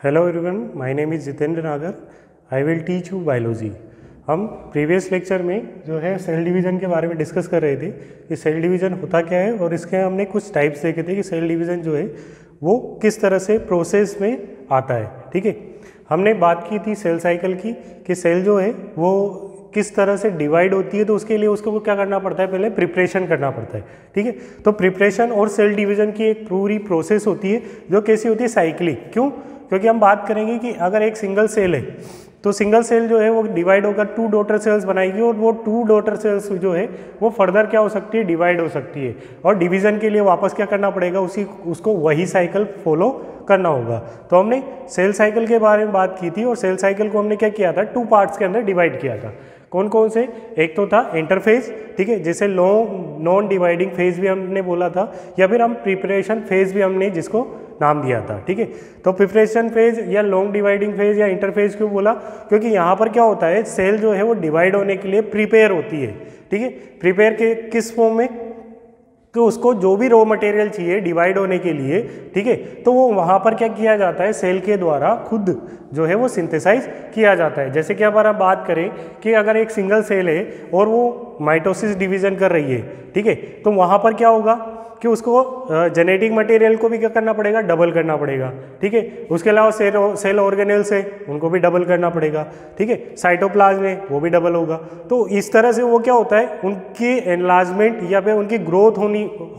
Hello everyone, my name is Jitendra Nagar. I will teach you biology. हम previous lecture में जो है सेल डिवीज़न के बारे में डिस्कस कर रहे थे कि सेल डिवीज़न होता क्या है, और इसके हमने कुछ टाइप्स देखे थे कि सेल डिवीज़न जो है वो किस तरह से प्रोसेस में आता है। ठीक है, हमने बात की थी सेल साइकिल की कि सेल जो है वो किस तरह से डिवाइड होती है, तो उसके लिए उसको क्या करना पड़ता है, पहले प्रिपरेशन करना पड़ता है। ठीक है, तो प्रिपरेशन और सेल डिवीज़न की एक पूरी प्रोसेस होती है जो कैसी होती है, साइक्लिक। क्यों? क्योंकि हम बात करेंगे कि अगर एक सिंगल सेल है तो सिंगल सेल जो है वो डिवाइड होकर 2 डॉटर सेल्स बनाएगी, और वो 2 डॉटर सेल्स जो है वो फर्दर क्या हो सकती है, डिवाइड हो सकती है, और डिवीज़न के लिए वापस क्या करना पड़ेगा, उसको वही साइकिल फॉलो करना होगा। तो हमने सेल साइकिल के बारे में बात की थी, और सेल साइकिल को हमने क्या किया था, 2 पार्ट्स के अंदर डिवाइड किया था। कौन कौन से? एक तो था इंटरफेज, ठीक है, जिसे नॉन डिवाइडिंग फेज भी हमने बोला था, या फिर हम प्रिपरेशन फेज भी हमने जिसको नाम दिया था। ठीक है, तो प्रिपरेशन फेज या लॉन्ग डिवाइडिंग फेज या इंटरफेज क्यों बोला? क्योंकि यहाँ पर क्या होता है, सेल जो है वो डिवाइड होने के लिए प्रिपेयर होती है। ठीक है, प्रिपेयर के किस फॉर्म में? तो उसको जो भी रॉ मटेरियल चाहिए डिवाइड होने के लिए, ठीक है, तो वो वहाँ पर क्या किया जाता है, सेल के द्वारा खुद जो है वो सिंथेसाइज किया जाता है। जैसे कि अगर हम बात करें कि अगर एक सिंगल सेल है और वो माइटोसिस डिवीजन कर रही है, ठीक है, तो वहाँ पर क्या होगा कि उसको जेनेटिक मटेरियल को भी क्या करना पड़ेगा, डबल करना पड़ेगा। ठीक है, उसके अलावा सेल ऑर्गेनेल्स है उनको भी डबल करना पड़ेगा। ठीक है, साइटोप्लाज्म है वो भी डबल होगा। तो इस तरह से वो क्या होता है, उनकी एनलार्जमेंट या फिर उनकी ग्रोथ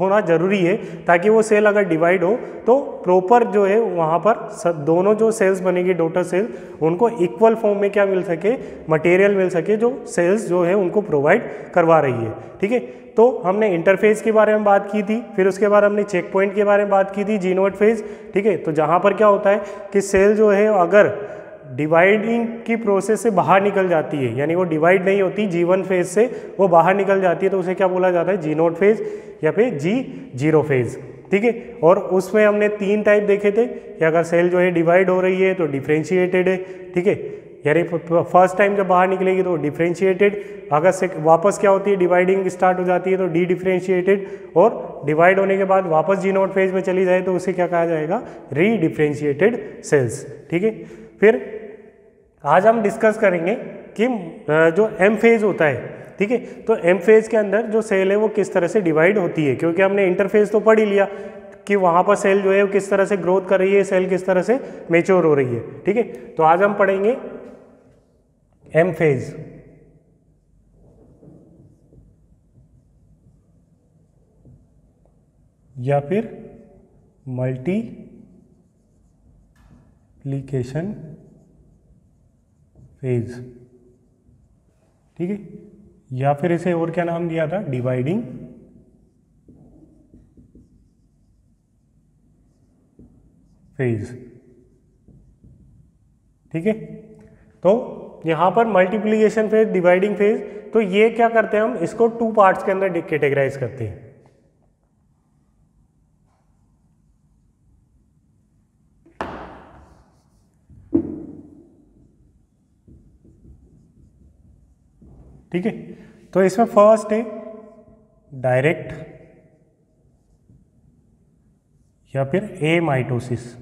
होना जरूरी है, ताकि वो सेल अगर डिवाइड हो तो प्रॉपर जो है वहाँ पर दोनों जो सेल्स बनेगी, डॉटर सेल, उनको इक्वल फॉर्म में क्या मिल सके, मटेरियल मिल सके जो सेल्स जो है उनको प्रोवाइड करवा रही है। ठीक है, तो हमने इंटरफेज के बारे में बात की थी, फिर उसके बाद हमने चेक पॉइंट के बारे में बात की थी, जीनोड फेज। ठीक है, तो जहाँ पर क्या होता है कि सेल जो है अगर डिवाइडिंग की प्रोसेस से बाहर निकल जाती है, यानी वो डिवाइड नहीं होती, G1 फेज से वो बाहर निकल जाती है, तो उसे क्या बोला जाता है, जीनोड फेज या फिर G0 फेज। ठीक है, और उसमें हमने 3 टाइप देखे थे कि अगर सेल जो है डिवाइड हो रही है तो डिफ्रेंशिएटेड है। ठीक है, यानी फर्स्ट टाइम जब बाहर निकलेगी तो डिफ्रेंशिएटेड, अगर से वापस क्या होती है, डिवाइडिंग स्टार्ट हो जाती है तो डी डिफ्रेंशिएटेड, और डिवाइड होने के बाद वापस जीनोड फेज में चली जाए तो उसे क्या कहा जाएगा, री डिफ्रेंशिएटेड सेल्स। ठीक है, फिर आज हम डिस्कस करेंगे कि जो एम फेज होता है, ठीक है, तो एम फेज के अंदर जो सेल है वो किस तरह से डिवाइड होती है, क्योंकि हमने इंटरफेज तो पढ़ ही लिया कि वहाँ पर सेल जो है वो किस तरह से ग्रोथ कर रही है, सेल किस तरह से मेच्योर हो रही है। ठीक है, तो आज हम पढ़ेंगे एम फेज। या फिर मल्टीप्लिकेशन फेज। ठीक है, या फिर इसे और क्या नाम दिया था, डिवाइडिंग फेज। ठीक है, तो यहां पर मल्टीप्लिकेशन फेज, डिवाइडिंग फेज, तो ये क्या करते हैं, हम इसको 2 पार्ट्स के अंदर कैटेगराइज करते हैं। ठीक है, तो इसमें फर्स्ट है डायरेक्ट या फिर ए माइटोसिस।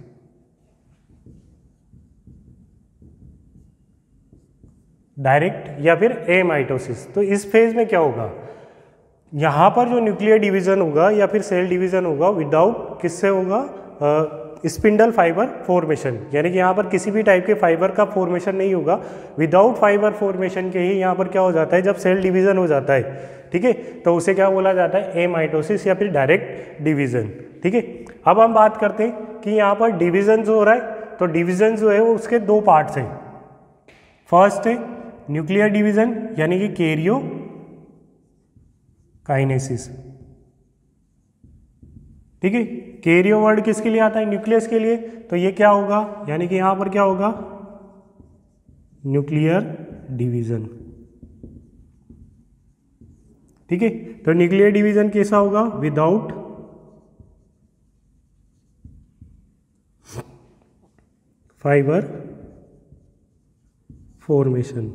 डायरेक्ट या फिर ए माइटोसिस। तो इस फेज में क्या होगा, यहाँ पर जो न्यूक्लियर डिवीजन होगा या फिर सेल डिवीजन होगा विदाउट किससे होगा, स्पिंडल फाइबर फॉर्मेशन, यानी कि यहाँ पर किसी भी टाइप के फाइबर का फॉर्मेशन नहीं होगा। विदाउट फाइबर फॉर्मेशन के ही यहाँ पर क्या हो जाता है, जब सेल डिवीजन हो जाता है, ठीक है, तो उसे क्या बोला जाता है, ए माइटोसिस या फिर डायरेक्ट डिवीजन। ठीक है, अब हम बात करते हैं कि यहाँ पर डिवीजन जो हो रहा है, तो डिवीजन जो है वो उसके 2 पार्ट्स हैं। फर्स्ट है न्यूक्लियर डिवीजन, यानी कि कैरियो काइनेसिस। ठीक है, कैरियो वर्ड किसके लिए आता है, न्यूक्लियस के लिए, तो ये क्या होगा, यानी कि यहां पर क्या होगा, न्यूक्लियर डिवीजन। ठीक है, तो न्यूक्लियर डिवीजन कैसा होगा, विदाउट फाइबर फॉर्मेशन।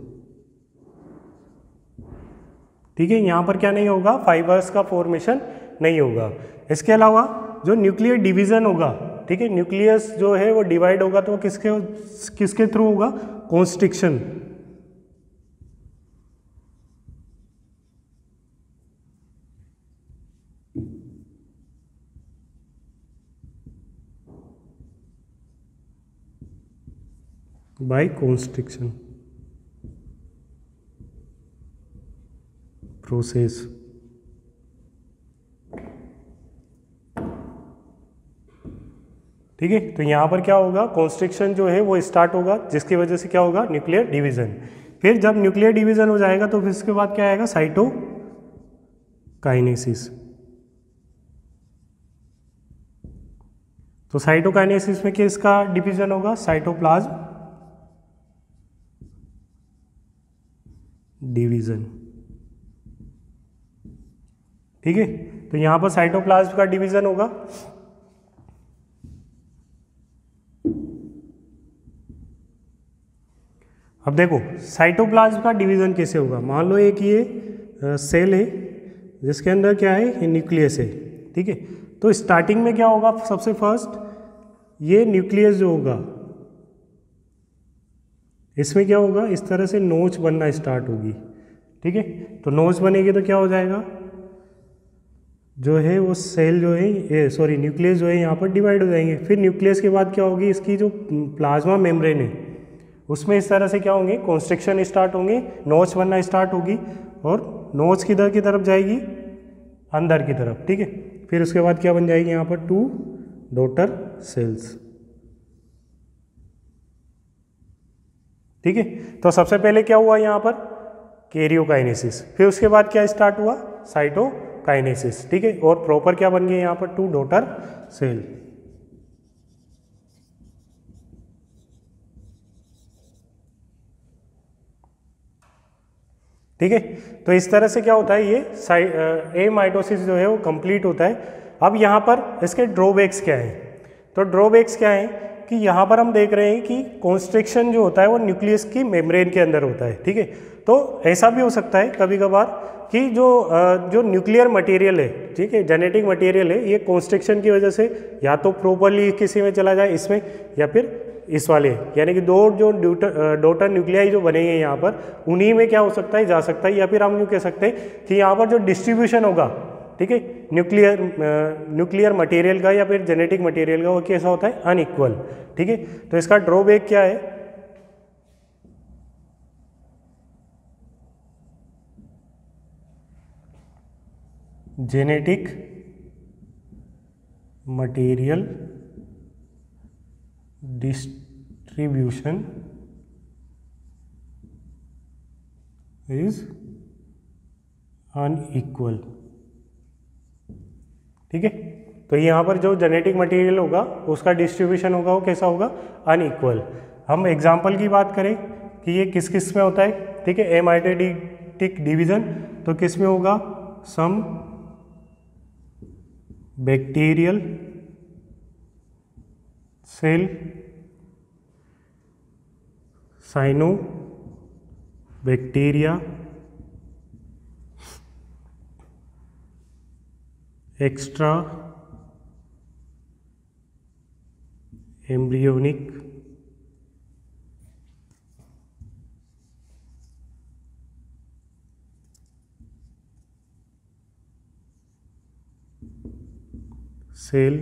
ठीक है, यहां पर क्या नहीं होगा, फाइबर्स का फॉर्मेशन नहीं होगा। इसके अलावा जो न्यूक्लियर डिवीजन होगा ठीक है, न्यूक्लियस जो है वो डिवाइड होगा तो किसके किसके थ्रू होगा, कॉन्स्ट्रिक्शन। Bye constriction process. ठीक है, तो यहाँ पर क्या होगा, कॉन्स्ट्रिक्शन जो है वो स्टार्ट होगा, जिसकी वजह से क्या होगा, न्यूक्लियर डिवीजन। फिर जब न्यूक्लियर डिवीजन हो जाएगा तो फिर इसके बाद क्या आएगा, साइटोकाइनेसिस। तो साइटोकाइनेसिस में किसका डिवीजन होगा, साइटोप्लाज्म डिवीजन। ठीक है, तो यहां पर साइटोप्लाज्म का डिवीजन होगा। अब देखो साइटोप्लाज्म का डिवीजन कैसे होगा, मान लो एक ये सेल है जिसके अंदर क्या है, ये न्यूक्लियस है। ठीक है, तो स्टार्टिंग में क्या होगा, सबसे फर्स्ट ये न्यूक्लियस जो होगा इसमें क्या होगा, इस तरह से नोच बनना स्टार्ट होगी। ठीक है, तो नोच बनेगी तो क्या हो जाएगा, जो है वो सेल जो है सॉरी न्यूक्लियस जो है यहाँ पर डिवाइड हो जाएंगे। फिर न्यूक्लियस के बाद क्या होगी, इसकी जो प्लाज्मा मेम्ब्रेन है उसमें इस तरह से क्या होंगे, कॉन्स्ट्रिक्शन स्टार्ट होंगे, नोच बनना स्टार्ट होगी और नोच किधर की तरफ जाएगी, अंदर की तरफ। ठीक है, फिर उसके बाद क्या बन जाएगी यहाँ पर 2 डॉटर सेल्स। ठीक है, तो सबसे पहले क्या हुआ यहाँ पर, कैरियोकाइनेसिस। फिर उसके बाद क्या स्टार्ट हुआ, साइटोकाइनेसिस। ठीक है, और प्रॉपर क्या बन गए यहाँ पर 2 डॉटर सेल। ठीक है, तो इस तरह से क्या होता है, ये माइटोसिस जो है वो कंप्लीट होता है। अब यहाँ पर इसके ड्रॉबैक्स क्या हैं, तो ड्रॉबैक्स क्या हैं कि यहाँ पर हम देख रहे हैं कि कॉन्स्ट्रिक्शन जो होता है वो न्यूक्लियस की मेम्ब्रेन के अंदर होता है। ठीक है, तो ऐसा भी हो सकता है कभी कभार कि जो न्यूक्लियर मटेरियल है, ठीक है, जेनेटिक मटेरियल है, ये कॉन्स्ट्रिक्शन की वजह से या तो प्रॉपरली किसी में चला जाए, इसमें, या फिर इस वाले, यानी कि 2 जो डॉटर न्यूक्लियाई जो बनेंगे यहाँ पर, उन्हीं में क्या हो सकता है, जा सकता है। या फिर हम यूँ कह सकते हैं कि यहाँ पर जो डिस्ट्रीब्यूशन होगा, ठीक है, न्यूक्लियर मटेरियल का या फिर जेनेटिक मटेरियल का, वो कैसा होता है, अनइक्वल। ठीक है, तो इसका ड्रॉबैक क्या है, genetic material distribution is unequal. ठीक है, तो यहाँ पर जो जेनेटिक मटेरियल होगा उसका डिस्ट्रीब्यूशन होगा वो कैसा होगा, अनइक्वल। हम एग्जाम्पल की बात करें कि ये किस किस में होता है, ठीक है, एमाइटोटिक डिवीजन, तो किस में होगा, some bacterial cell, cyanobacteria, extra embryonic cell,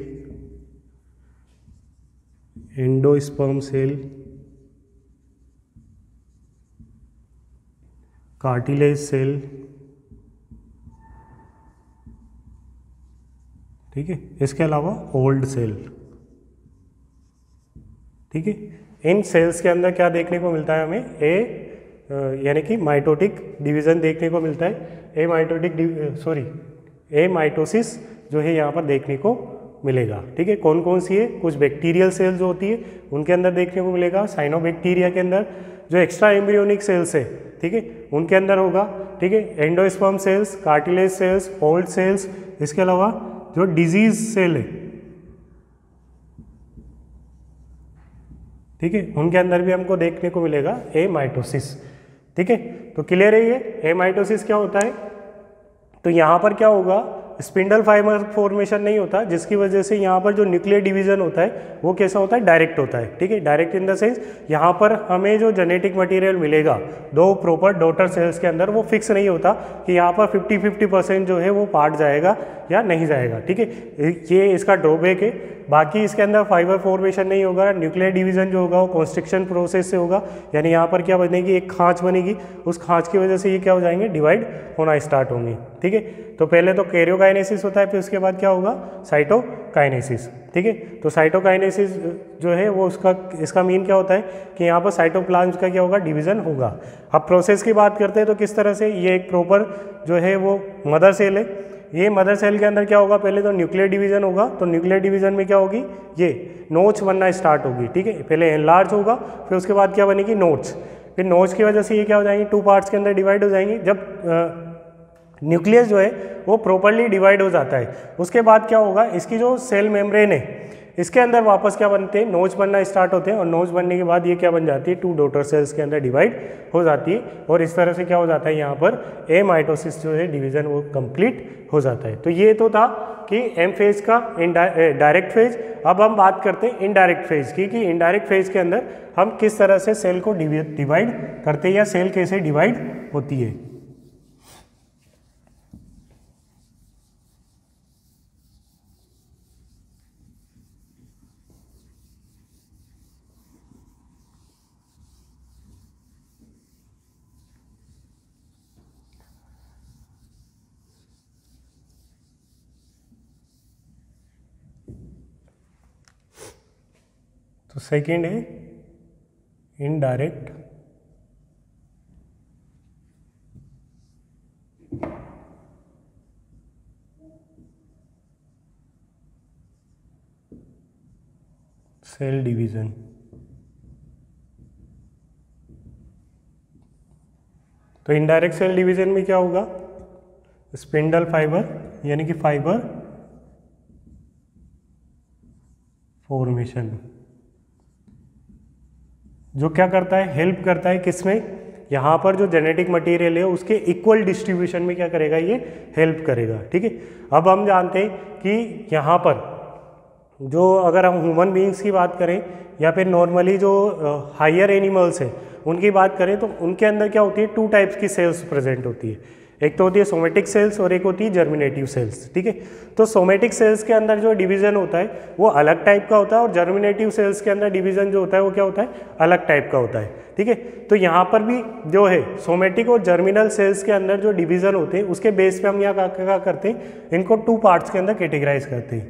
endosperm cell, cartilage cell. ठीक है, इसके अलावा ओल्ड सेल। ठीक है, इन सेल्स के अंदर क्या देखने को मिलता है हमें, यानी कि माइटोटिक डिवीजन देखने को मिलता है। ए माइटोसिस जो है यहाँ पर देखने को मिलेगा। ठीक है, कौन कौन सी है, कुछ बैक्टीरियल सेल्स जो होती है उनके अंदर देखने को मिलेगा, साइनोबैक्टीरिया के अंदर, जो एक्स्ट्रा एम्ब्रियोनिक सेल्स है, ठीक है, उनके अंदर होगा। ठीक है, endosperm cells, cartilage cells, old cells, इसके अलावा जो डिजीज सेल है, ठीक है, उनके अंदर भी हमको देखने को मिलेगा एमाइटोसिस। ठीक है, तो क्लियर है ये एमाइटोसिस क्या होता है। तो यहाँ पर क्या होगा, स्पिंडल फाइबर फॉर्मेशन नहीं होता, जिसकी वजह से यहाँ पर जो न्यूक्लियर डिवीजन होता है वो कैसा होता है, डायरेक्ट होता है। ठीक है, डायरेक्ट इन द सेंस यहाँ पर हमें जो जेनेटिक मटेरियल मिलेगा दो प्रॉपर डॉटर सेल्स के अंदर, वो फिक्स नहीं होता कि यहाँ पर 50-50% जो है वो पार्ट जाएगा या नहीं जाएगा। ठीक है, ये इसका ड्रॉबैक है। बाकी इसके अंदर फाइबर फॉर्मेशन नहीं होगा, न्यूक्लियर डिवीजन जो होगा वो कॉन्स्ट्रिक्शन प्रोसेस से होगा, यानी यहाँ पर क्या बनेगी, एक खांच बनेगी, उस खांच की वजह से ये क्या हो जाएंगे, डिवाइड होना स्टार्ट होंगे। ठीक है, तो पहले तो कैरियोकाइनेसिस होता है, फिर उसके बाद क्या होगा, साइटोकाइनेसिस। ठीक है, तो साइटोकाइनेसिस जो है वो इसका मीन क्या होता है कि यहाँ पर साइटोप्लाज्म का क्या होगा, डिवीजन होगा। अब प्रोसेस की बात करते हैं तो किस तरह से, ये एक प्रॉपर जो है वो मदर सेल है। ये मदर सेल के अंदर क्या होगा, पहले तो न्यूक्लियर डिवीजन होगा, तो न्यूक्लियर डिवीजन में क्या होगी, ये नोच बनना स्टार्ट होगी। ठीक है, पहले एनलार्ज होगा, फिर उसके बाद क्या बनेगी, नोच। फिर नोच की वजह से ये क्या हो जाएंगे, 2 पार्ट्स के अंदर डिवाइड हो जाएंगे। जब न्यूक्लियस जो है वो प्रॉपर्ली डिवाइड हो जाता है, उसके बाद क्या होगा, इसकी जो सेल मेम्ब्रेन है इसके अंदर वापस क्या बनते हैं, नोच बनना स्टार्ट होते हैं, और नोच बनने के बाद ये क्या बन जाती है, 2 डॉटर सेल्स के अंदर डिवाइड हो जाती है, और इस तरह से क्या हो जाता है, यहाँ पर ए माइटोसिस जो है डिवीजन वो कंप्लीट हो जाता है। तो ये तो था कि एम फेज का डायरेक्ट फेज। अब हम बात करते हैं इनडायरेक्ट फेज की, कि इनडायरेक्ट फेज के अंदर हम किस तरह से सेल को डिवाइड करते हैं या सेल कैसे डिवाइड होती है। तो सेकेंड है इनडायरेक्ट सेल डिवीजन। तो इनडायरेक्ट सेल डिवीजन में क्या होगा, स्पिंडल फाइबर यानी कि फाइबर फॉर्मेशन जो क्या करता है, हेल्प करता है किसमें, यहाँ पर जो जेनेटिक मटेरियल है उसके इक्वल डिस्ट्रीब्यूशन में क्या करेगा, ये हेल्प करेगा। ठीक है, अब हम जानते हैं कि यहाँ पर जो अगर हम ह्यूमन बीइंग्स की बात करें या फिर नॉर्मली जो हायर एनिमल्स हैं उनकी बात करें, तो उनके अंदर क्या होती है, 2 टाइप्स की सेल्स प्रेजेंट होती है। एक तो होती है सोमेटिक सेल्स और एक होती है जर्मिनेटिव सेल्स। ठीक है, तो सोमेटिक सेल्स के अंदर जो डिवीजन होता है वो अलग टाइप का होता है, और जर्मिनेटिव सेल्स के अंदर डिवीजन जो होता है वो क्या होता है, अलग टाइप का होता है। ठीक है, तो यहाँ पर भी जो है सोमेटिक और जर्मिनल सेल्स के अंदर जो डिवीजन होते हैं उसके बेस पे हम यहाँ क्या करते हैं, इनको 2 पार्ट्स के अंदर कैटेगराइज करते हैं।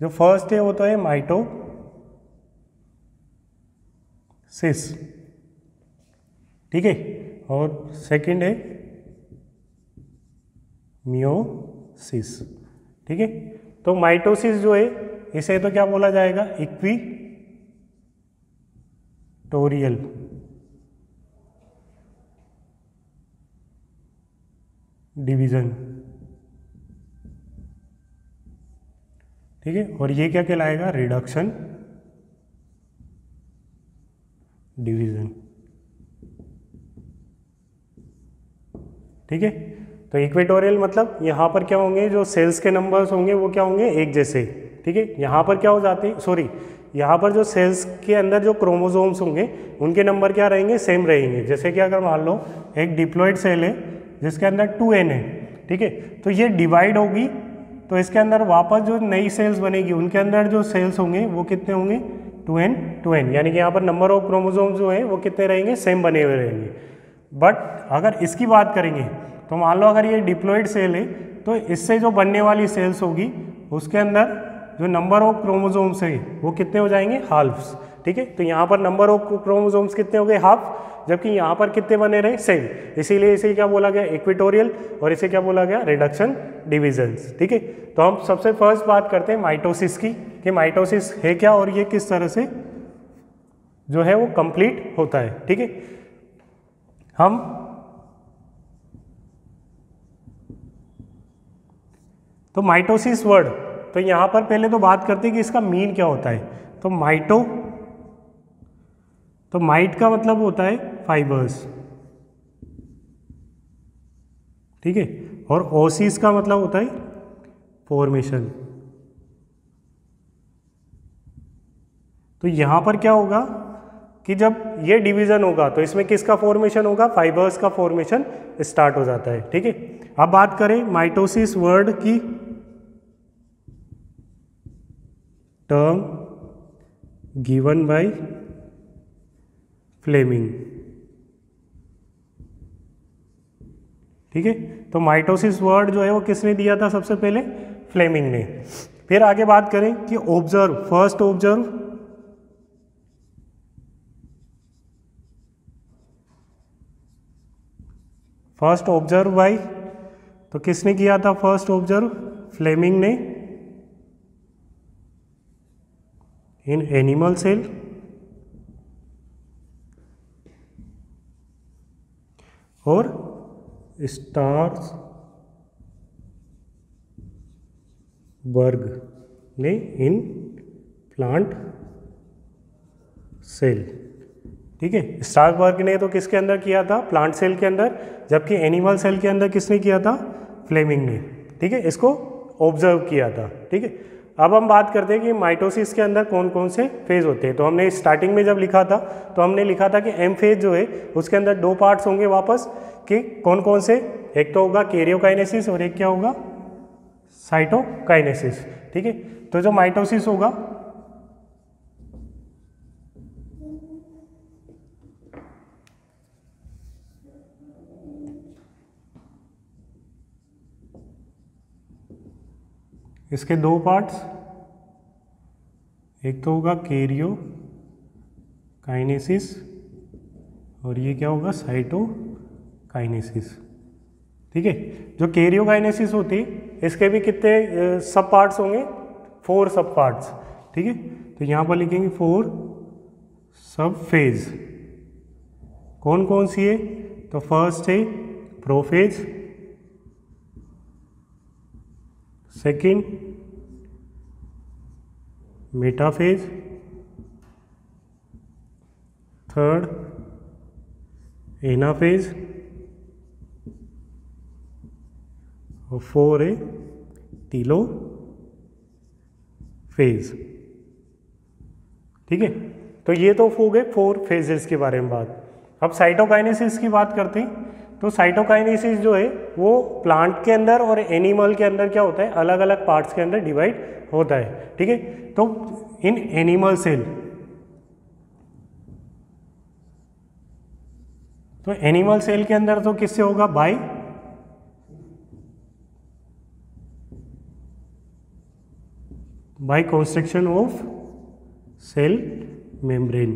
जो फर्स्ट है वो तो है माइटोसिस, ठीक है, और सेकंड है मियोसिस। ठीक है, तो माइटोसिस जो है इसे तो क्या बोला जाएगा, इक्विटोरियल डिवीजन। ठीक है, और ये क्या कहलाएगा, रिडक्शन डिवीजन। ठीक है, तो इक्वेटोरियल मतलब यहाँ पर क्या होंगे, जो सेल्स के नंबर्स होंगे वो क्या होंगे, एक जैसे। ठीक है, यहाँ पर क्या हो जाते हैं, सॉरी, यहाँ पर जो सेल्स के अंदर जो क्रोमोसोम्स होंगे उनके नंबर क्या रहेंगे, सेम रहेंगे। जैसे कि अगर मान लो एक डिप्लॉइड सेल है जिसके अंदर 2n है, ठीक है, तो ये डिवाइड होगी तो इसके अंदर वापस जो नई सेल्स बनेगी उनके अंदर जो सेल्स होंगे वो कितने होंगे, 2n, यानी कि यहाँ पर नंबर ऑफ क्रोमोसोम्स जो है वो कितने रहेंगे, सेम बने हुए रहेंगे। बट अगर इसकी बात करेंगे तो मान लो अगर ये डिप्लॉइड सेल है तो इससे जो बनने वाली सेल्स होगी उसके अंदर जो नंबर ऑफ क्रोमोसोम्स है वो कितने हो जाएंगे, हाल्फ्स। ठीक है, तो यहाँ पर नंबर ऑफ क्रोमोसोम्स कितने हो गए, हाफ, जबकि यहाँ पर कितने बने रहे, सेम। इसीलिए इसे क्या बोला गया, इक्वेटोरियल, और इसे क्या बोला गया, रिडक्शन डिविजन्स। ठीक है, तो हम सबसे फर्स्ट बात करते हैं माइटोसिस की, कि माइटोसिस है क्या और ये किस तरह से जो है वो कंप्लीट होता है। ठीक है, हम तो माइटोसिस वर्ड, तो यहाँ पर पहले तो बात करते हैं कि इसका मीन क्या होता है। तो माइट का मतलब होता है फाइबर्स, ठीक है, और ओसिस का मतलब होता है फॉर्मेशन। तो यहाँ पर क्या होगा कि जब ये डिवीजन होगा तो इसमें किसका फॉर्मेशन होगा, फाइबर्स का फॉर्मेशन स्टार्ट हो जाता है। ठीक है, अब बात करें माइटोसिस वर्ड की, टर्म गिवन बाय फ्लेमिंग। ठीक है, तो माइटोसिस वर्ड जो है वो किसने दिया था, सबसे पहले फ्लेमिंग ने। फिर आगे बात करें कि ऑब्जर्व, फर्स्ट ऑब्जर्व बाय, तो किसने किया था फर्स्ट ऑब्जर्व, फ्लेमिंग ने, इन एनिमल सेल और स्टार्सबर्ग ने इन प्लांट सेल। ठीक है, स्टार्सबर्ग ने तो किसके अंदर किया था, प्लांट सेल के अंदर, जबकि एनिमल सेल के अंदर किसने किया था, फ्लेमिंग ने। ठीक है, इसको ऑब्जर्व किया था। ठीक है, अब हम बात करते हैं कि माइटोसिस के अंदर कौन कौन से फेज होते हैं। तो हमने स्टार्टिंग में जब लिखा था तो हमने लिखा था कि एम फेज जो है उसके अंदर दो पार्ट्स होंगे वापस, कि कौन कौन से, एक तो होगा कैरियोकाइनेसिस और एक क्या होगा, साइटोकाइनेसिस। ठीक है, तो जो माइटोसिस होगा इसके दो पार्ट्स, एक तो होगा कैरियोकाइनेसिस और ये क्या होगा, साइटोकाइनेसिस। ठीक है, जो कैरियोकाइनेसिस होती है इसके भी कितने सब पार्ट्स होंगे, 4 सब पार्ट्स। ठीक है, तो यहाँ पर लिखेंगे 4 सब फेज। कौन कौन सी है, तो फर्स्ट है prophase, second metaphase, third anaphase और 4 है टीलोफेज। ठीक है, तो ये तो हो गए 4 फेजेस के बारे में बात। अब साइटोकाइनेसिस की बात करते हैं। तो साइटोकाइनेसिस जो है वो प्लांट के अंदर और एनिमल के अंदर क्या होता है, अलग अलग पार्ट्स के अंदर डिवाइड होता है। ठीक है, तो इन एनिमल सेल, तो एनिमल सेल के अंदर तो किससे होगा, by construction of cell membrane.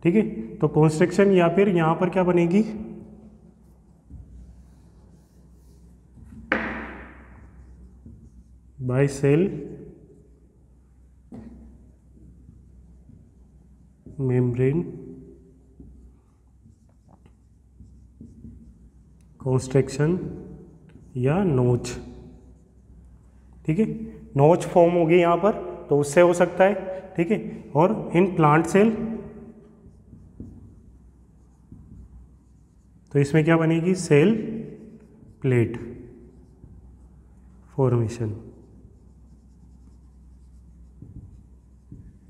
ठीक है, तो कंस्ट्रक्शन या फिर यहां पर क्या बनेगी, बाय सेल मेम्ब्रेन कंस्ट्रक्शन या नोच। ठीक है, नोच फॉर्म होगी यहाँ पर, तो उससे हो सकता है। ठीक है, और इन प्लांट सेल तो इसमें क्या बनेगी, सेल प्लेट फॉर्मेशन।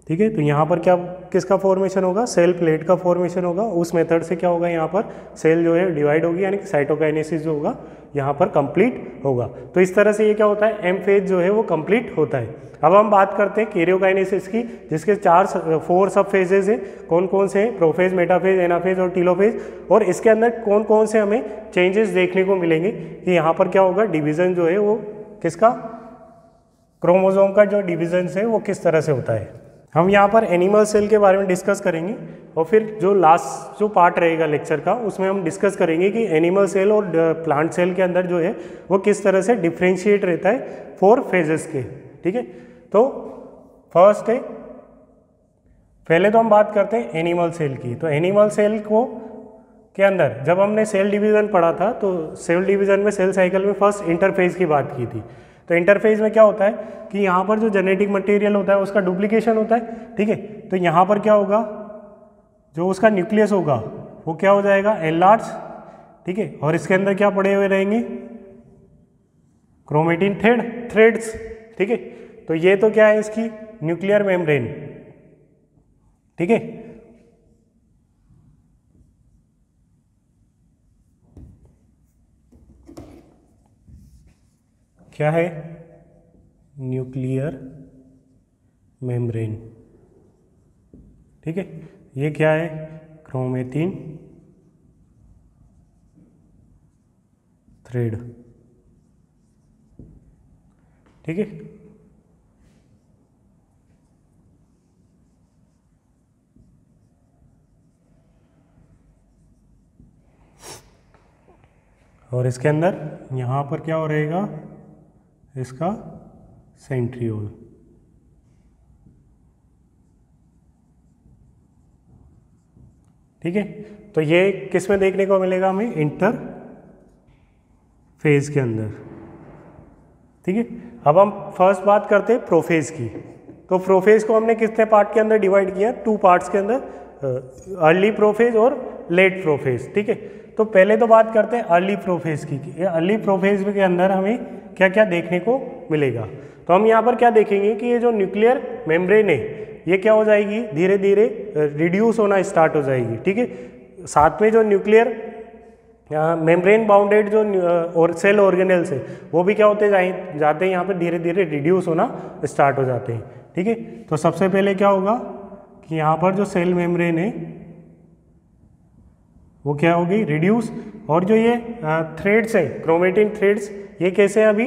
ठीक है, तो यहाँ पर क्या, किसका फॉर्मेशन होगा, सेल प्लेट का फॉर्मेशन होगा। उस मेथड से क्या होगा, यहाँ पर सेल जो है डिवाइड होगी, यानी कि साइटोकाइनेसिस जो होगा यहाँ पर कंप्लीट होगा। तो इस तरह से ये क्या होता है, एम फेज जो है वो कंप्लीट होता है। अब हम बात करते हैं कैरियोकाइनेसिस की, जिसके 4 सब फेजेज हैं। कौन कौन से हैं, प्रोफेज, मेटाफेज, एनाफेज और टीलोफेज। और इसके अंदर कौन कौन से हमें चेंजेस देखने को मिलेंगे कि यहाँ पर क्या होगा, डिवीज़न जो है वो किसका, क्रोमोसोम का जो डिवीजन है वो किस तरह से होता है। हम यहाँ पर एनिमल सेल के बारे में डिस्कस करेंगे और फिर जो लास्ट जो पार्ट रहेगा लेक्चर का उसमें हम डिस्कस करेंगे कि एनिमल सेल और प्लांट सेल के अंदर जो है वो किस तरह से डिफ्रेंशिएट रहता है 4 फेजेस के। ठीक है, तो फर्स्ट है, पहले तो हम बात करते हैं एनिमल सेल की। तो एनिमल सेल को के अंदर जब हमने सेल डिवीज़न पढ़ा था तो सेल डिवीज़न में सेल साइकिल में फर्स्ट इंटरफेज की बात की थी। तो इंटरफेज में क्या होता है कि यहाँ पर जो जेनेटिक मटेरियल होता है उसका डुप्लीकेशन होता है। ठीक है, तो यहाँ पर क्या होगा, जो उसका न्यूक्लियस होगा वो क्या हो जाएगा, एनलार्ज। ठीक है, और इसके अंदर क्या पड़े हुए रहेंगे, क्रोमेटिन थ्रेड्स, ठीक है। तो ये तो क्या है इसकी न्यूक्लियर मेम्ब्रेन, ठीक है। क्या है न्यूक्लियर मेम्ब्रेन, ठीक है। ये क्या है क्रोमेटिन थ्रेड, ठीक है। और इसके अंदर यहाँ पर क्या हो रहेगा इसका सेंट्रियोल, ठीक है। तो ये किस में देखने को मिलेगा हमें, इंटर फेज के अंदर, ठीक है। अब हम फर्स्ट बात करते हैं प्रोफेज की। तो प्रोफेज को हमने कितने पार्ट के अंदर डिवाइड किया, 2 पार्ट्स के अंदर, अर्ली प्रोफेज और लेट प्रोफेज, ठीक है। तो पहले तो बात करते हैं अर्ली प्रोफेज की। अर्ली प्रोफेज के अंदर हमें क्या क्या देखने को मिलेगा। तो हम यहाँ पर क्या देखेंगे कि ये जो न्यूक्लियर मेम्ब्रेन है ये क्या हो जाएगी, धीरे धीरे रिड्यूस होना स्टार्ट हो जाएगी, ठीक है। साथ में जो न्यूक्लियर मेम्ब्रेन बाउंडेड जो और सेल ऑर्गेनेल्स है वो भी क्या होते जाते हैं यहाँ पर धीरे धीरे रिड्यूस होना स्टार्ट हो जाते हैं, ठीक है। तो सबसे पहले क्या होगा कि यहाँ पर जो सेल मेम्ब्रेन है वो क्या होगी, रिड्यूस। और जो ये थ्रेड्स हैं, क्रोमेटिन थ्रेड्स, ये कैसे हैं अभी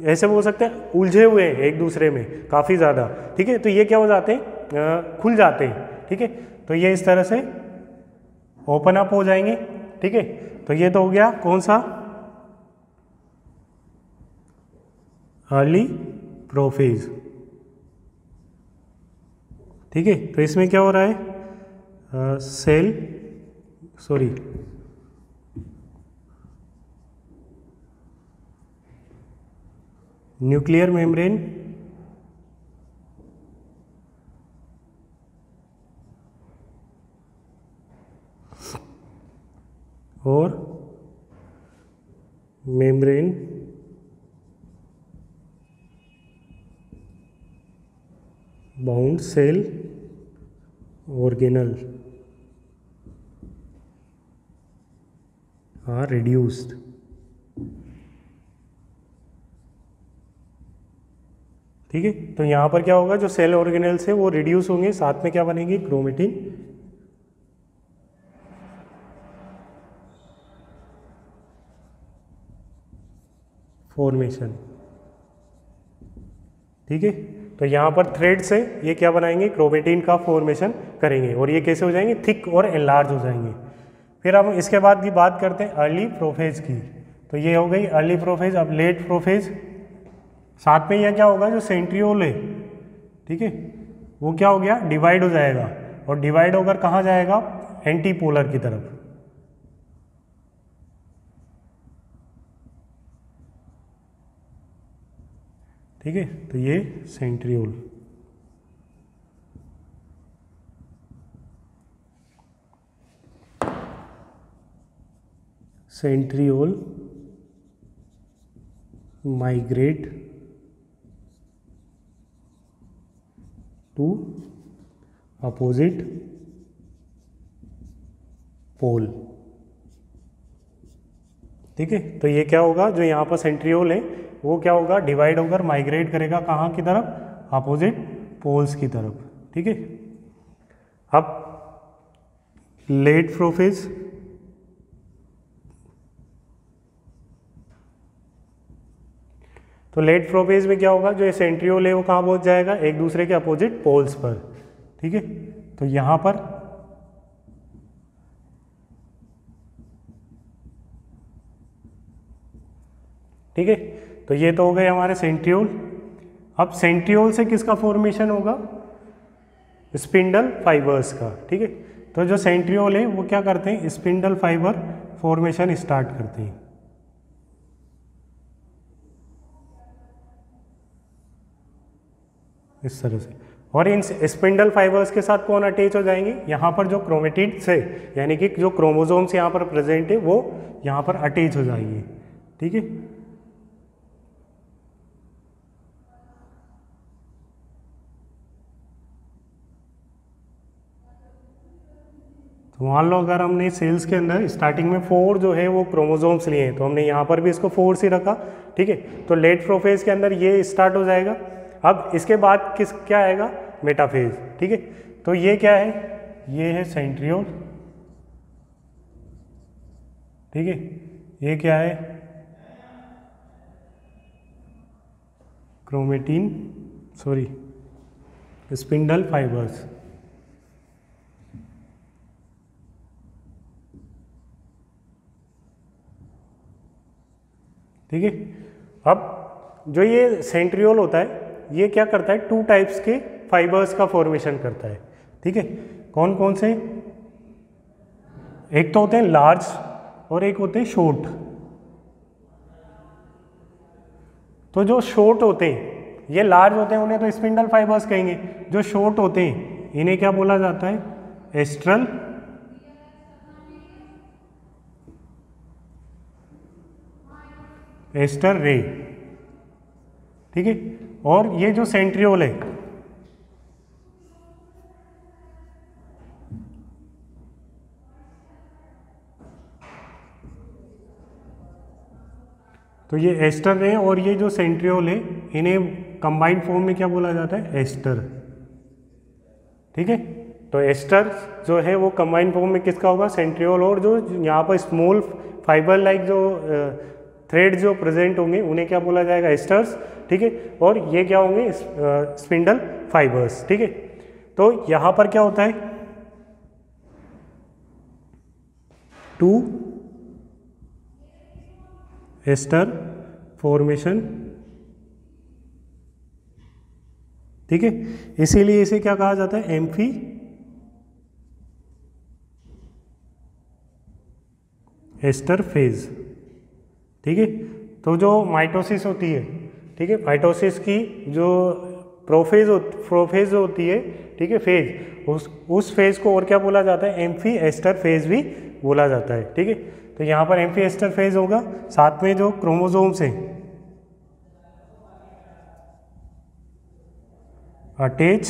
ऐसे बोल सकते हैं उलझे हुए हैं एक दूसरे में काफ़ी ज़्यादा, ठीक है। तो ये क्या हो जाते हैं, खुल जाते हैं, ठीक है। तो ये इस तरह से ओपन अप हो जाएंगे, ठीक है। तो ये तो हो गया कौन सा, अर्ली प्रोफेज, ठीक है। तो इसमें क्या हो रहा है, न्यूक्लियर मेम्ब्रेन और membrane bound cell organelle are reduced, ठीक है। तो यहाँ पर क्या होगा, जो सेल ऑर्गेनेल्स है वो रिड्यूस होंगे, साथ में क्या बनेगी, क्रोमेटिन फॉर्मेशन, ठीक है। तो यहाँ पर थ्रेड से ये क्या बनाएंगे, क्रोमेटिन का फॉर्मेशन करेंगे और ये कैसे हो जाएंगे, थिक और एनलार्ज हो जाएंगे। फिर हम इसके बाद की बात करते हैं अर्ली प्रोफेज की। तो ये हो गई अर्ली प्रोफेज। अब लेट प्रोफेज, साथ में यह क्या होगा, जो सेंट्रियोल है, ठीक है, वो क्या हो गया, डिवाइड हो जाएगा। और डिवाइड होकर कहाँ जाएगा, एंटी पोलर की तरफ, ठीक है। तो ये centriole, centriole migrate to opposite pole, ठीक है। तो ये क्या होगा, जो यहाँ पर सेंट्रियोल है वो क्या होगा, डिवाइड होकर माइग्रेट करेगा कहाँ की तरफ, अपोजिट पोल्स की तरफ, ठीक है। अब लेट प्रोफेज, तो लेट प्रोफेज में क्या होगा, जो ये सेंट्रियोल है वो कहाँ पहुँच जाएगा, एक दूसरे के अपोजिट पोल्स पर, ठीक है। तो यहाँ पर ठीक है। तो ये तो हो गए हमारे सेंट्रियोल। अब सेंट्रियोल से किसका फॉर्मेशन होगा, स्पिंडल फाइबर्स का, ठीक है। तो जो सेंट्रियोल है वो क्या करते हैं, स्पिंडल फाइबर फॉर्मेशन स्टार्ट करते हैं, इस तरह से। और इन स्पिंडल फाइबर्स के साथ कौन अटैच हो जाएंगे, यहाँ पर जो क्रोमेटिड्स है, यानी कि जो क्रोमोसोम्स यहाँ पर प्रेजेंट है वो यहाँ पर अटैच हो जाएंगे, ठीक है। मान लो अगर हमने सेल्स के अंदर स्टार्टिंग में 4 जो है वो क्रोमोसोम्स लिए हैं, तो हमने यहाँ पर भी इसको 4 से रखा, ठीक है। तो लेट प्रोफेज के अंदर ये स्टार्ट हो जाएगा। अब इसके बाद क्या आएगा, मेटाफेज, ठीक है। तो ये क्या है, ये है सेंट्रियोल, ठीक है। ये क्या है, क्रोमेटिन, सॉरी स्पिंडल फाइबर्स, ठीक है। अब जो ये सेंट्रियोल होता है ये क्या करता है, 2 टाइप्स के फाइबर्स का फॉर्मेशन करता है, ठीक है। कौन कौन से, एक तो होते हैं लार्ज और एक होते हैं शॉर्ट। तो जो शॉर्ट होते हैं, ये लार्ज होते हैं उन्हें तो स्पिंडल फाइबर्स कहेंगे, जो शॉर्ट होते हैं इन्हें क्या बोला जाता है, एस्ट्रल एस्टर रे, ठीक है। और ये जो सेंट्रियोल है, तो ये एस्टर रे और ये जो सेंट्रियोल है इन्हें कंबाइंड फॉर्म में क्या बोला जाता है, एस्टर, ठीक है। तो एस्टर जो है वो कंबाइंड फॉर्म में किसका होगा, सेंट्रियोल, और जो यहाँ पर स्मॉल फाइबर लाइक जो थ्रेड जो प्रेजेंट होंगे उन्हें क्या बोला जाएगा, एस्टर्स, ठीक है। और ये क्या होंगे, स्पिंडल फाइबर्स, ठीक है। तो यहाँ पर क्या होता है, 2 एस्टर फॉर्मेशन, ठीक है। इसीलिए इसे क्या कहा जाता है, एम्फी एस्टर फेज, ठीक है। तो जो माइटोसिस होती है, ठीक है, माइटोसिस की जो प्रोफेज होती है, ठीक है, फेज, उस फेज को और क्या बोला जाता है, एम्फी एस्टर फेज भी बोला जाता है, ठीक है। तो यहाँ पर एम्फी एस्टर फेज होगा, साथ में जो क्रोमोसोम्स हैं अटैच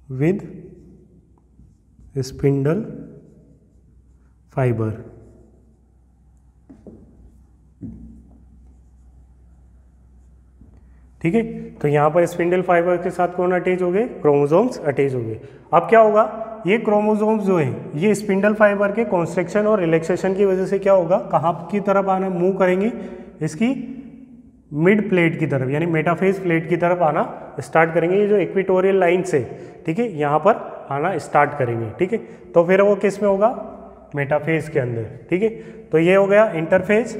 विद स्पिंडल फाइबर, ठीक है। तो यहाँ पर स्पिंडल फाइबर के साथ कौन अटैच हो गए, क्रोमोसोम्स अटैच हो गए। अब क्या होगा, ये क्रोमोसोम्स जो है ये स्पिंडल फाइबर के कॉन्स्ट्रिक्शन और रिलैक्सेशन की वजह से क्या होगा, कहाँ की तरफ आना मूव करेंगे, इसकी मिड प्लेट की तरफ, यानी मेटाफेज प्लेट की तरफ आना स्टार्ट करेंगे। ये जो इक्वेटोरियल लाइन से, ठीक है, यहाँ पर आना स्टार्ट करेंगे, ठीक है। तो फिर वो किस में होगा, मेटाफेज के अंदर, ठीक है। तो ये हो गया इंटरफेज,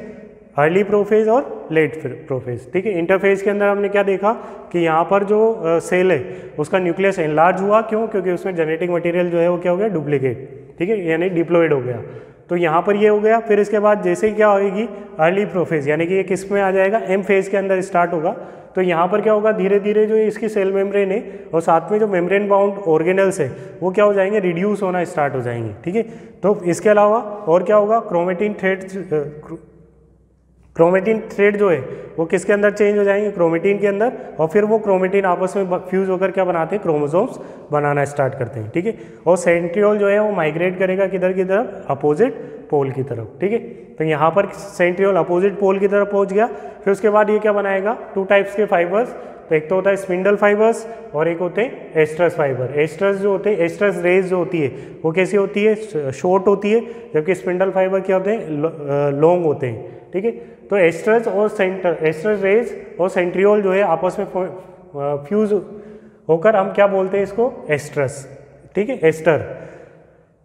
अर्ली प्रोफेज और लेट प्रोफेज, ठीक है। इंटरफेज के अंदर हमने क्या देखा कि यहाँ पर जो सेल है उसका न्यूक्लियस एनलार्ज हुआ, क्यों, क्योंकि उसमें जेनेटिक मटेरियल जो है वो क्या हो गया, डुप्लीकेट, ठीक है, यानी डिप्लॉयड हो गया। तो यहाँ पर ये हो गया। फिर इसके बाद जैसे ही क्या होगी, अर्ली प्रोफेज, यानी कि ये किस में आ जाएगा, एम फेज के अंदर स्टार्ट होगा। तो यहाँ पर क्या होगा, धीरे धीरे जो इसकी सेल मेम्ब्रेन है और साथ में जो मेम्ब्रेन बाउंड ऑर्गेनल्स है वो क्या हो जाएंगे, रिड्यूस होना स्टार्ट हो जाएंगे, ठीक है। तो इसके अलावा और क्या होगा, क्रोमेटिन थ्रेड जो है वो किसके अंदर चेंज हो जाएंगे, क्रोमेटिन के अंदर, और फिर वो क्रोमेटिन आपस में फ्यूज होकर क्या बनाते हैं, क्रोमोसोम्स बनाना स्टार्ट करते हैं, ठीक है। और सेंट्रियोल जो है वो माइग्रेट करेगा किधर की तरफ, अपोजिट पोल की तरफ, ठीक है। तो यहाँ पर सेंट्रियोल अपोजिट पोल की तरफ पहुँच गया। फिर उसके बाद ये क्या बनाएगा, 2 टाइप्स के फाइबर्स, तो एक तो होता है स्पिंडल फाइबर्स और एक होते हैं एस्ट्रस फाइबर। एस्ट्रस जो होते हैं, एस्ट्रस रेज जो होती है वो कैसी होती है, शॉर्ट होती है, जबकि स्पिंडल फाइबर क्या होते हैं, लॉन्ग होते हैं, ठीक है। तो एस्ट्रस रेज और सेंट्रियोल जो है आपस में फ्यूज होकर हम क्या बोलते हैं इसको, एस्ट्रस, ठीक है, एस्टर।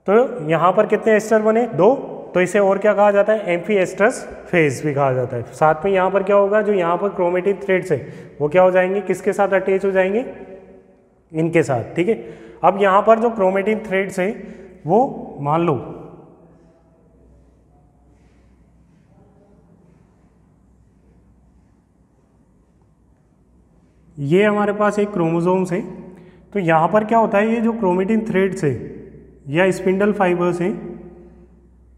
तो यहाँ पर कितने एस्टर बने, 2, तो इसे और क्या कहा जाता है, एम्फी एस्ट्रस फेज भी कहा जाता है। साथ में यहाँ पर क्या होगा, जो यहाँ पर क्रोमेटिन थ्रेड्स है वो क्या हो जाएंगे, किसके साथ अटैच हो जाएंगे, इनके साथ, ठीक है। अब यहाँ पर जो क्रोमेटिन थ्रेड्स है वो मान लो ये हमारे पास एक क्रोमोसोम्स है। तो यहाँ पर क्या होता है, ये जो क्रोमेटिन थ्रेड्स है या स्पिंडल फाइबर्स हैं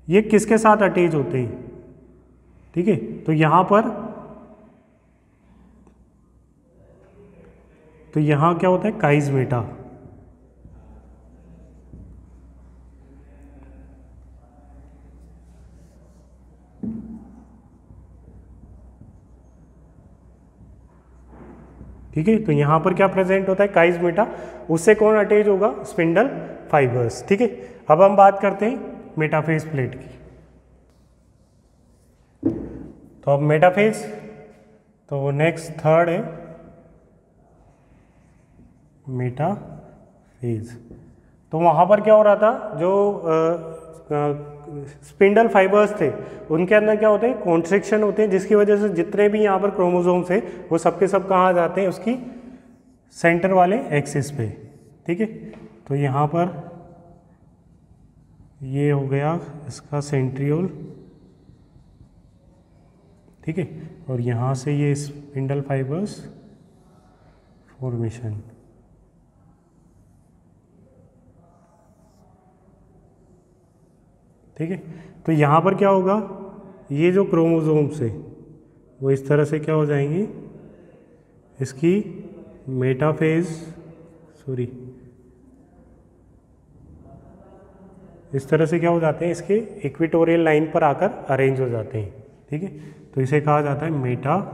ये किसके साथ अटैच होते हैं, ठीक है। तो यहाँ पर तो यहाँ क्या होता है, काइज़मेटा। ठीक है, तो यहाँ पर क्या प्रेजेंट होता है, काइज़मेटा। उससे कौन अटैच होगा, स्पिंडल फाइबर्स। ठीक है, अब हम बात करते हैं मेटाफेज प्लेट की। तो अब मेटाफेज, तो नेक्स्ट थर्ड है मेटाफेज। तो वहाँ पर क्या हो रहा था, जो स्पिंडल फाइबर्स थे उनके अंदर क्या होते हैं, कॉन्स्ट्रिक्शन होते हैं, जिसकी वजह से जितने भी यहाँ पर क्रोमोसोम्स हैं वो सबके सब कहाँ आ जाते हैं, उसकी सेंटर वाले एक्सिस पे। ठीक है, तो यहाँ पर ये हो गया इसका सेंट्रियोल। ठीक है, और यहाँ से ये स्पिंडल फाइबर्स फॉर्मेशन। ठीक है, तो यहाँ पर क्या होगा, ये जो क्रोमोसोम्स है वो इस तरह से क्या हो जाएंगी, इसकी मेटाफेज, सॉरी, इस तरह से क्या हो जाते हैं, इसके इक्वेटोरियल लाइन पर आकर अरेंज हो जाते हैं। ठीक है, तो इसे कहा जाता है मेटाफेज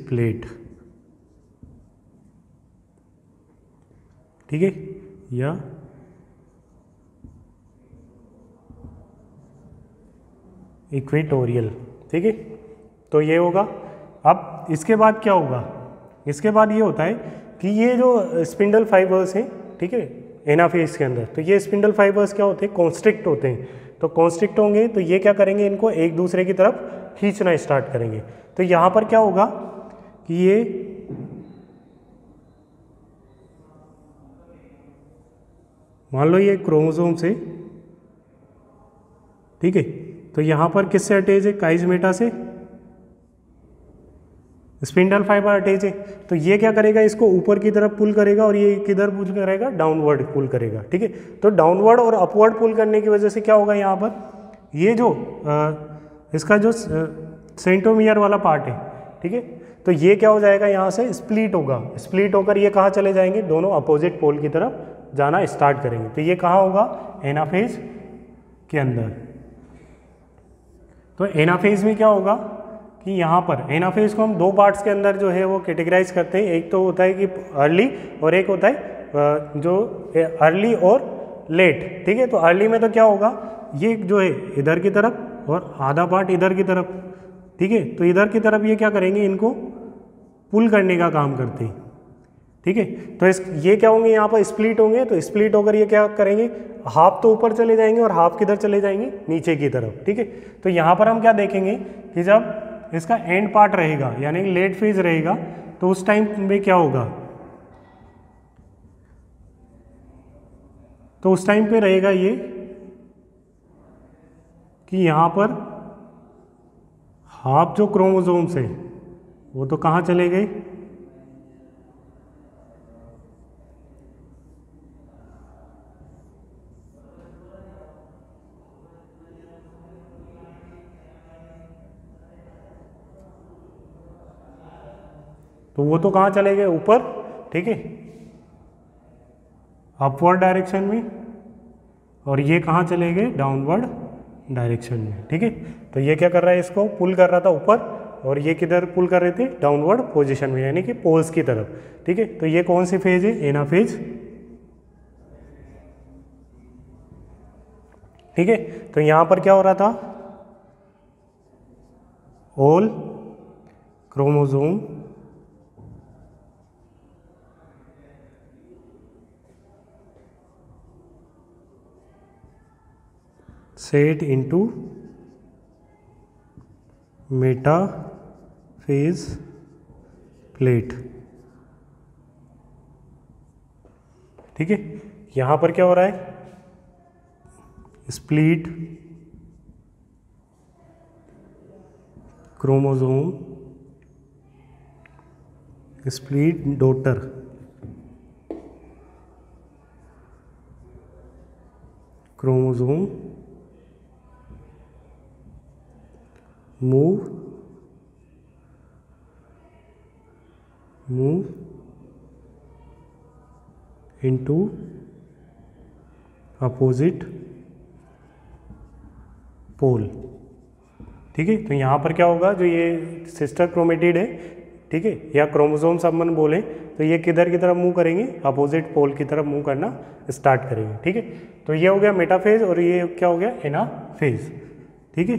प्लेट। ठीक है, या इक्वेटोरियल। ठीक है, तो ये होगा। अब इसके बाद क्या होगा, इसके बाद ये होता है कि ये जो स्पिंडल फाइबर्स हैं, ठीक है, एनाफेज के अंदर, तो ये स्पिंडल फाइबर्स क्या होते हैं, कॉन्स्ट्रिक्ट होते हैं। तो कॉन्स्ट्रिक्ट होंगे तो ये क्या करेंगे, इनको एक दूसरे की तरफ खींचना स्टार्ट करेंगे। तो यहाँ पर क्या होगा कि ये मान लो ये क्रोमोसोम से, ठीक है, तो यहाँ पर किससे अटैच है, काइज़मेटा से स्पिंडल फाइबर अटैच है। तो ये क्या करेगा, इसको ऊपर की तरफ पुल करेगा और ये किधर पुल करेगा, डाउनवर्ड पुल करेगा। ठीक है, तो डाउनवर्ड और अपवर्ड पुल करने की वजह से क्या होगा, यहाँ पर ये जो इसका जो सेंट्रोमियर वाला पार्ट है, ठीक है, तो ये क्या हो जाएगा, यहाँ से स्प्लिट होगा। स्प्लिट होकर ये कहाँ चले जाएंगे, दोनों अपोजिट पोल की तरफ जाना स्टार्ट करेंगे। तो ये कहाँ होगा, एनाफेज के अंदर। तो एनाफेज में क्या होगा कि यहाँ पर एनाफेज को हम दो पार्ट्स के अंदर जो है वो कैटेगराइज करते हैं। एक तो होता है कि अर्ली और एक होता है जो अर्ली और लेट। ठीक है, तो अर्ली में तो क्या होगा, ये जो है इधर की तरफ और आधा पार्ट इधर की तरफ। ठीक है, तो इधर की तरफ ये क्या करेंगे, इनको पुल करने का काम करते हैं। ठीक है, तो ये क्या होंगे, यहाँ पर स्प्लिट होंगे। तो स्प्लिट होकर ये क्या करेंगे, हाफ तो ऊपर चले जाएंगे और हाफ किधर चले जाएंगे, नीचे की तरफ। ठीक है, तो यहाँ पर हम क्या देखेंगे कि जब इसका एंड पार्ट रहेगा यानी लेट फेज रहेगा, तो उस टाइम में क्या होगा, तो उस टाइम पे रहेगा ये कि यहाँ पर हाफ जो क्रोमोसोम्स है वो तो कहाँ चले गए, तो वो तो कहाँ चले गए, ऊपर। ठीक है, अपवर्ड डायरेक्शन में, और ये कहाँ चले गए, डाउनवर्ड डायरेक्शन में। ठीक है, तो ये क्या कर रहा है, इसको पुल कर रहा था ऊपर, और ये किधर पुल कर रहे थे, डाउनवर्ड पोजीशन में यानी कि पोल्स की तरफ। ठीक है, तो ये कौन सी फेज है, एनाफेज। ठीक है, तो यहाँ पर क्या हो रहा था, all chromosome set into metaphase plate. ठीक है, यहाँ पर क्या हो रहा है, split chromosome, split daughter chromosome move move into opposite pole. ठीक है, तो यहाँ पर क्या होगा, जो ये सिस्टर क्रोमेटिड है, ठीक है, या क्रोमोसोम्स अपन बोलें, तो ये किधर की तरफ मूव करेंगे, अपोजिट पोल की तरफ मूव करना स्टार्ट करेंगे। ठीक है, तो ये हो गया मेटाफेज और ये क्या हो गया, एनाफेज। ठीक है,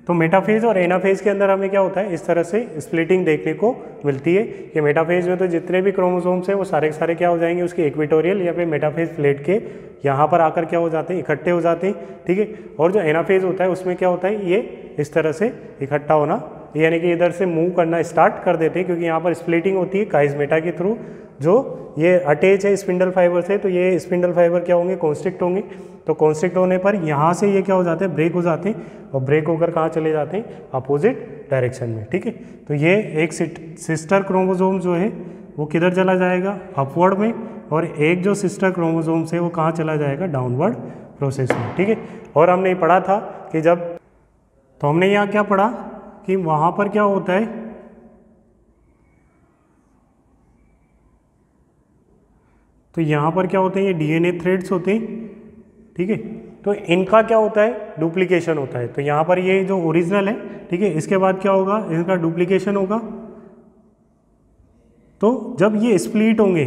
तो मेटाफेज और एनाफेज के अंदर हमें क्या होता है, इस तरह से स्प्लिटिंग देखने को मिलती है कि मेटाफेज में तो जितने भी क्रोमोसोम्स हैं वो सारे सारे क्या हो जाएंगे, उसके इक्वेटोरियल या फिर मेटाफेज प्लेट के यहाँ पर आकर क्या हो जाते हैं, इकट्ठे हो जाते हैं। ठीक है, और जो एनाफेज होता है उसमें क्या होता है, ये इस तरह से इकट्ठा होना, यानी कि इधर से मूव करना स्टार्ट कर देते हैं, क्योंकि यहाँ पर स्प्लिटिंग होती है काइजमेटा के थ्रू। जो ये अटैच है स्पिंडल फाइबर से, तो ये स्पिंडल फाइबर क्या होंगे, कॉन्स्ट्रिक्ट होंगे। तो कॉन्स्ट्रिक्ट होने पर यहाँ से ये क्या हो जाते हैं, ब्रेक हो जाते हैं, और ब्रेक होकर कहाँ चले जाते हैं, अपोजिट डायरेक्शन में। ठीक है, तो ये एक सिस्टर क्रोमोसोम जो है वो किधर चला जाएगा, अपवर्ड में, और एक जो सिस्टर क्रोमोसोम है वो कहाँ चला जाएगा, डाउनवर्ड प्रोसेस में। ठीक है, और हमने पढ़ा था कि जब, तो हमने यहाँ क्या पढ़ा कि वहाँ पर क्या होता है, तो यहाँ पर क्या होते हैं, ये डीएनए थ्रेड्स होते हैं। ठीक है, तो इनका क्या होता है, डुप्लीकेशन होता है। तो यहाँ पर ये जो ओरिजिनल है, ठीक है, इसके बाद क्या होगा, इनका डुप्लीकेशन होगा। तो जब ये स्प्लिट होंगे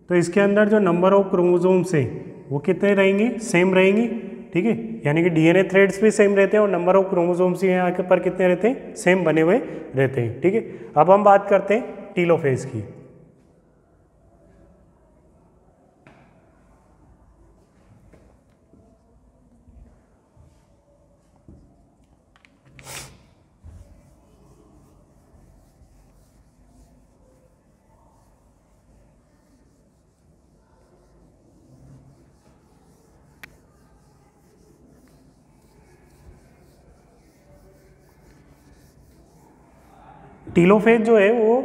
तो इसके अंदर जो नंबर ऑफ क्रोमोसोम्स है वो कितने रहेंगे, सेम रहेंगे। ठीक है, यानी कि डीएनए थ्रेड्स भी सेम रहते हैं और नंबर ऑफ क्रोमोसोम्स यहाँ पर कितने रहते हैं, सेम बने हुए रहते हैं। ठीक है, अब हम बात करते हैं टीलोफेज की। टीलोफेज जो है वो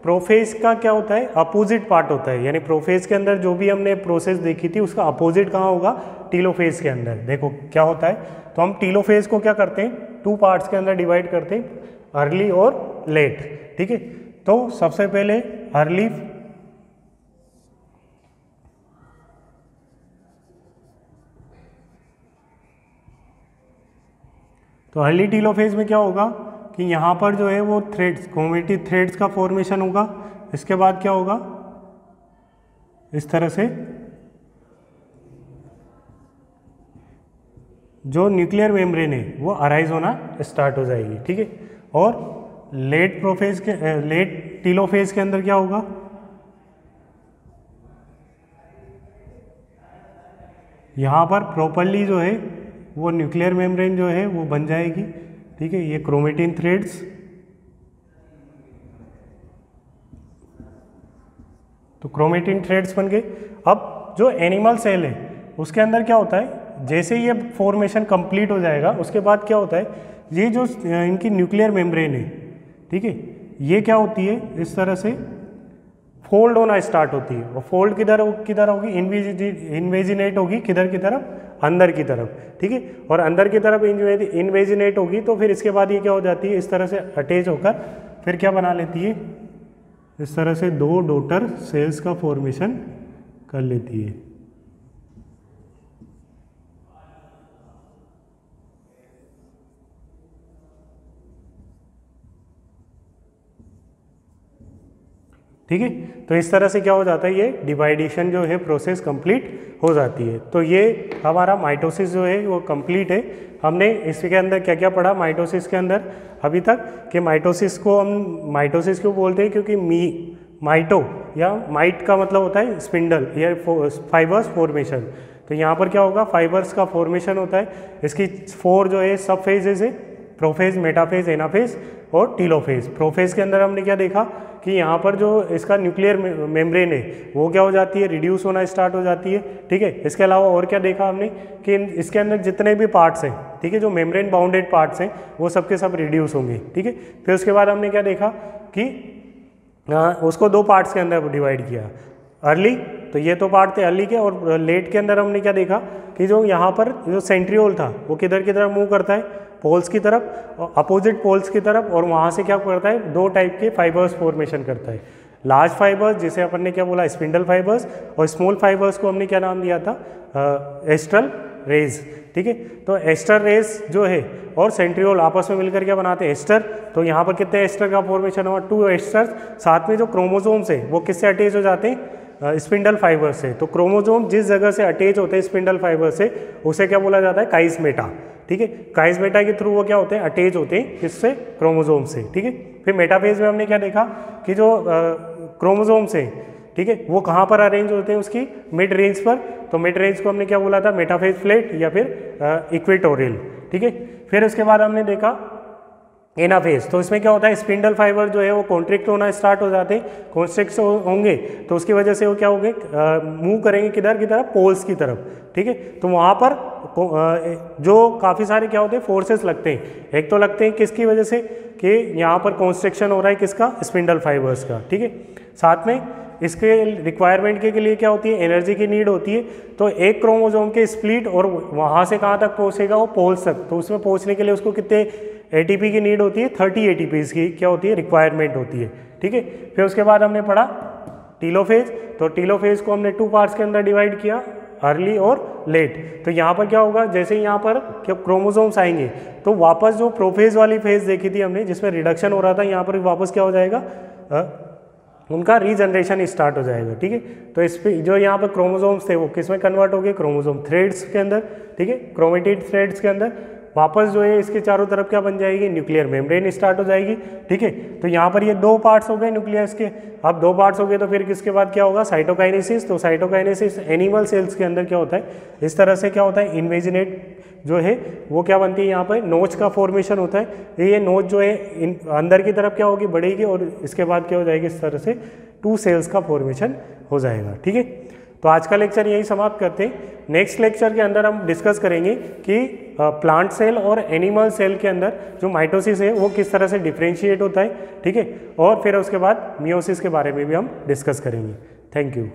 प्रोफेज का क्या होता है, अपोजिट पार्ट होता है। यानी प्रोफेज के अंदर जो भी हमने प्रोसेस देखी थी उसका अपोजिट कहाँ होगा, टीलोफेज के अंदर। देखो क्या होता है, तो हम टीलोफेज को क्या करते हैं, टू पार्ट्स के अंदर डिवाइड करते हैं, अर्ली और लेट। ठीक है, तो सबसे पहले अर्ली, तो अर्ली टीलोफेज में क्या होगा कि यहाँ पर जो है वो थ्रेड्स, क्रोमेटिड थ्रेड्स का फॉर्मेशन होगा। इसके बाद क्या होगा, इस तरह से जो न्यूक्लियर मेम्ब्रेन है वो अराइज होना स्टार्ट हो जाएगी। ठीक है, और लेट प्रोफेज के, लेट टीलोफेज के अंदर क्या होगा, यहाँ पर प्रॉपरली जो है वो न्यूक्लियर मेम्ब्रेन जो है वो बन जाएगी। ठीक है, ये क्रोमेटिन थ्रेड्स, तो क्रोमेटिन थ्रेड्स बन गए। अब जो एनिमल सेल है उसके अंदर क्या होता है, जैसे ये फॉर्मेशन कंप्लीट हो जाएगा उसके बाद क्या होता है, ये जो इनकी न्यूक्लियर मेम्ब्रेन है, ठीक है, ये क्या होती है, इस तरह से फोल्ड होना स्टार्ट होती है। और फोल्ड किधर होगी, इन्वेजिनेट होगी, किधर की तरफ, अंदर की तरफ। ठीक है, और अंदर की तरफ इन्वेजिनेट होगी तो फिर इसके बाद ये क्या हो जाती है, इस तरह से अटैच होकर फिर क्या बना लेती है, इस तरह से दो डॉटर सेल्स का फॉर्मेशन कर लेती है। ठीक है, तो इस तरह से क्या हो जाता है, ये डिवाइडेशन जो है प्रोसेस कंप्लीट हो जाती है। तो ये हमारा माइटोसिस जो है वो कंप्लीट है। हमने इसके अंदर क्या क्या पढ़ा माइटोसिस के अंदर अभी तक, कि माइटोसिस को हम माइटोसिस क्यों बोलते हैं, क्योंकि माइटो या माइट का मतलब होता है स्पिंडल या फाइबर्स फॉर्मेशन। तो यहाँ पर क्या होगा, फाइबर्स का फॉर्मेशन होता है। इसकी 4 जो है सब फेजेज है, प्रोफेज, मेटाफेज, एनाफेज और टीलोफेज। प्रोफेज के अंदर हमने क्या देखा कि यहाँ पर जो इसका न्यूक्लियर मेम्ब्रेन है वो क्या हो जाती है, रिड्यूस होना स्टार्ट हो जाती है। ठीक है, इसके अलावा और क्या देखा हमने कि इसके अंदर जितने भी पार्ट्स हैं, ठीक है, जो मेम्ब्रेन बाउंडेड पार्ट्स हैं वो सबके सब रिड्यूस होंगे। ठीक है, फिर उसके बाद हमने क्या देखा कि उसको 2 पार्ट्स के अंदर डिवाइड किया, अर्ली, तो ये तो पार्ट थे अर्ली के, और लेट के अंदर हमने क्या देखा कि जो यहाँ पर जो सेंट्रियोल था वो किधर की तरफ मूव करता है, पोल्स की तरफ, अपोजिट पोल्स की तरफ, और वहाँ से क्या करता है, 2 टाइप के फाइबर्स फॉर्मेशन करता है। लार्ज फाइबर्स जिसे अपन ने क्या बोला, स्पिंडल फाइबर्स, और स्मॉल फाइबर्स को हमने क्या नाम दिया था, एस्ट्रल रेज। ठीक है, तो एस्टर रेज जो है और सेंट्रियोल आपस में मिलकर क्या बनाते हैं, एस्टर। तो यहाँ पर कितने एस्टर का फॉर्मेशन हुआ, 2 एस्टर। साथ में जो क्रोमोसोम्स है वो किससे अटैच हो जाते हैं, स्पिंडल फाइबर से। तो क्रोमोसोम जिस जगह से अटैच होते हैं स्पिंडल फाइबर से उसे क्या बोला जाता है, काइस्मेटा। ठीक है, काइस्मेटा के थ्रू वो क्या होते हैं, अटैच होते हैं किससे, क्रोमोसोम से। ठीक है, फिर मेटाफेज में हमने क्या देखा कि जो क्रोमोसोम्स है, ठीक है, वो कहाँ पर अरेंज होते हैं, उसकी मिड रेंज पर। तो मिड रेंज को हमने क्या बोला था, मेटाफेज फ्लैट या फिर इक्वेटोरियल। ठीक है, फिर उसके बाद हमने देखा एनाफेज। तो इसमें क्या होता है, स्पिंडल फाइबर जो है वो कॉन्ट्रैक्ट होना स्टार्ट हो जाते हैं। कॉन्ट्रैक्ट होंगे तो उसकी वजह से वो क्या होंगे, मूव करेंगे किधर की तरफ, पोल्स की तरफ। ठीक है, तो वहाँ पर जो काफ़ी सारे क्या होते हैं, फोर्सेस लगते हैं। एक तो लगते हैं किसकी वजह से, कि यहाँ पर कॉन्स्ट्रक्शन हो रहा है किसका, स्पिंडल फाइबर्स का। ठीक है, साथ में इसके रिक्वायरमेंट के लिए क्या होती है, एनर्जी की नीड होती है। तो एक क्रोमोसोम के स्प्लिट और वहाँ से कहाँ तक पहुँचेगा, वो पोल्स तक। तो उसमें पहुँचने के लिए उसको कितने एटीपी की नीड होती है, 30 एटीपीज की क्या होती है, रिक्वायरमेंट होती है। ठीक है, फिर उसके बाद हमने पढ़ा टीलोफेज। तो टीलोफेज को हमने 2 पार्ट्स के अंदर डिवाइड किया, अर्ली और लेट। तो यहाँ पर क्या होगा, जैसे ही यहाँ पर क्या क्रोमोसोम्स आएंगे तो वापस जो प्रोफेज वाली फेज देखी थी हमने जिसमें रिडक्शन हो रहा था, यहाँ पर वापस क्या हो जाएगा, उनका रीजनरेशन स्टार्ट हो जाएगा। ठीक है, तो इस पे जो यहाँ पर क्रोमोसोम्स थे वो किस में कन्वर्ट हो गए, क्रोमोसोम थ्रेड्स के अंदर। ठीक है, क्रोमेटिड थ्रेड्स के अंदर वापस जो है इसके चारों तरफ क्या बन जाएगी, न्यूक्लियर मेम्ब्रेन स्टार्ट हो जाएगी। ठीक है, तो यहाँ पर ये 2 पार्ट्स हो गए न्यूक्लियस के। अब 2 पार्ट्स हो गए तो फिर किसके बाद क्या होगा, साइटोकाइनेसिस। तो साइटोकाइनेसिस एनिमल सेल्स के अंदर क्या होता है, इस तरह से क्या होता है, इन्वेजिनेट जो है वो क्या बनती है, यहाँ पर नोच का फॉर्मेशन होता है। ये नोच जो है अंदर की तरफ क्या होगी, बढ़ेगी और इसके बाद क्या हो जाएगी, इस तरह से 2 सेल्स का फॉर्मेशन हो जाएगा। ठीक है, तो आज का लेक्चर यही समाप्त करते हैं। नेक्स्ट लेक्चर के अंदर हम डिस्कस करेंगे कि प्लांट सेल और एनिमल सेल के अंदर जो माइटोसिस है वो किस तरह से डिफ्रेंशिएट होता है। ठीक है, और फिर उसके बाद मियोसिस के बारे में भी हम डिस्कस करेंगे। Thank you.